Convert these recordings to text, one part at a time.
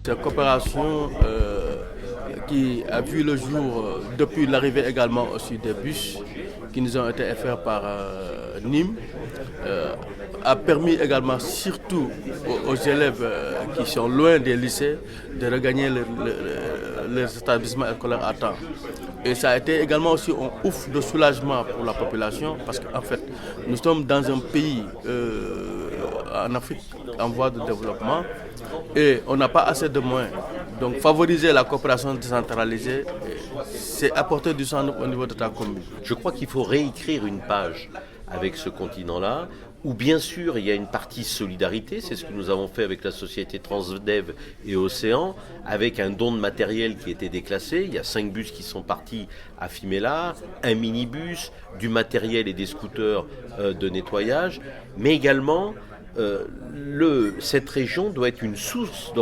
Cette coopération qui a vu le jour depuis l'arrivée également aussi des bus qui nous ont été offerts par Nîmes a permis également surtout aux élèves qui sont loin des lycées de regagner les établissements scolaires à temps. Et ça a été également aussi un ouf de soulagement pour la population parce qu'en fait nous sommes dans un pays en Afrique en voie de développement et on n'a pas assez de moyens. Donc favoriser la coopération décentralisée, c'est apporter du sens au niveau de ta commune. Je crois qu'il faut réécrire une page avec ce continent-là, où bien sûr il y a une partie solidarité, c'est ce que nous avons fait avec la société Transdev et Océan, avec un don de matériel qui était déclassé. Il y a 5 bus qui sont partis à Fimela, un minibus, du matériel et des scooters de nettoyage, mais également cette région doit être une source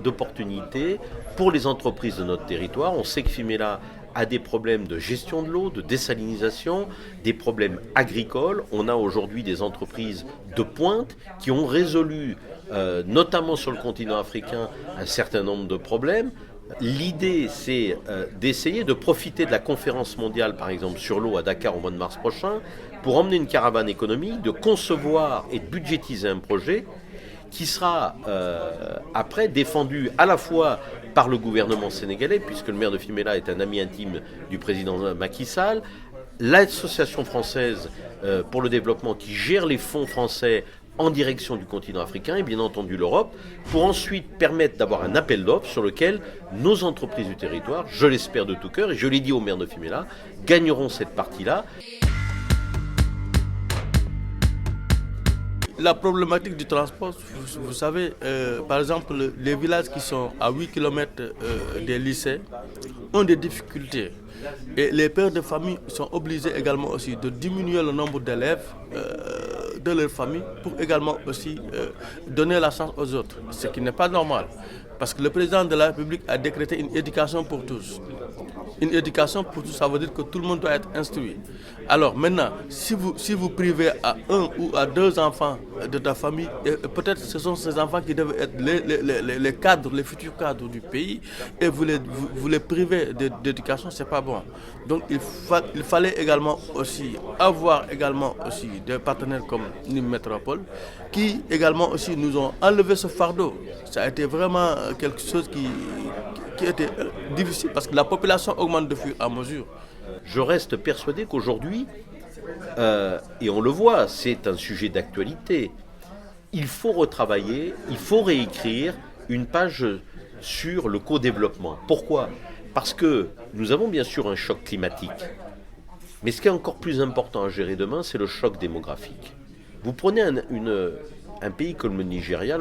d'opportunités pour les entreprises de notre territoire. On sait que Fimela a des problèmes de gestion de l'eau, de désalinisation, des problèmes agricoles. On a aujourd'hui des entreprises de pointe qui ont résolu, notamment sur le continent africain, un certain nombre de problèmes. L'idée, c'est d'essayer de profiter de la conférence mondiale, par exemple, sur l'eau à Dakar au mois de mars prochain, pour emmener une caravane économique, de concevoir et de budgétiser un projet qui sera après défendu à la fois par le gouvernement sénégalais, puisque le maire de Fimela est un ami intime du président Macky Sall, l'association française pour le développement qui gère les fonds français en direction du continent africain et bien entendu l'Europe, pour ensuite permettre d'avoir un appel d'offres sur lequel nos entreprises du territoire, je l'espère de tout cœur, et je l'ai dit au maire de Fimela, gagneront cette partie-là. La problématique du transport, vous savez, par exemple, les villages qui sont à 8 km des lycées ont des difficultés. Et les pères de famille sont obligés également aussi de diminuer le nombre d'élèves de leur famille pour également aussi donner la chance aux autres, ce qui n'est pas normal. Parce que le président de la République a décrété une éducation pour tous. Une éducation pour tous, ça veut dire que tout le monde doit être instruit. Alors maintenant, si vous privez à 1 ou à 2 enfants de ta famille, peut-être ce sont ces enfants qui doivent être les cadres, les futurs cadres du pays, et vous les privez d'éducation, c'est pas bon. Donc il fallait également aussi avoir également aussi des partenaires comme Nîmes Métropole, qui également aussi nous ont enlevé ce fardeau. Ça a été vraiment quelque chose qui était difficile parce que la population augmente de fur et à mesure. Je reste persuadé qu'aujourd'hui, et on le voit, c'est un sujet d'actualité, il faut retravailler, il faut réécrire une page sur le co-développement. Pourquoi ? Parce que nous avons bien sûr un choc climatique, mais ce qui est encore plus important à gérer demain, c'est le choc démographique. Vous prenez un pays comme le Nigeria,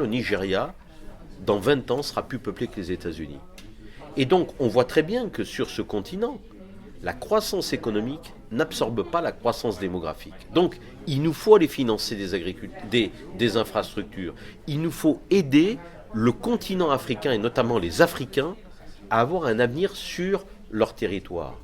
dans 20 ans, sera plus peuplé que les États-Unis. Et donc, on voit très bien que sur ce continent, la croissance économique n'absorbe pas la croissance démographique. Donc, il nous faut aller financer des infrastructures. Il nous faut aider le continent africain, et notamment les Africains, à avoir un avenir sur leur territoire.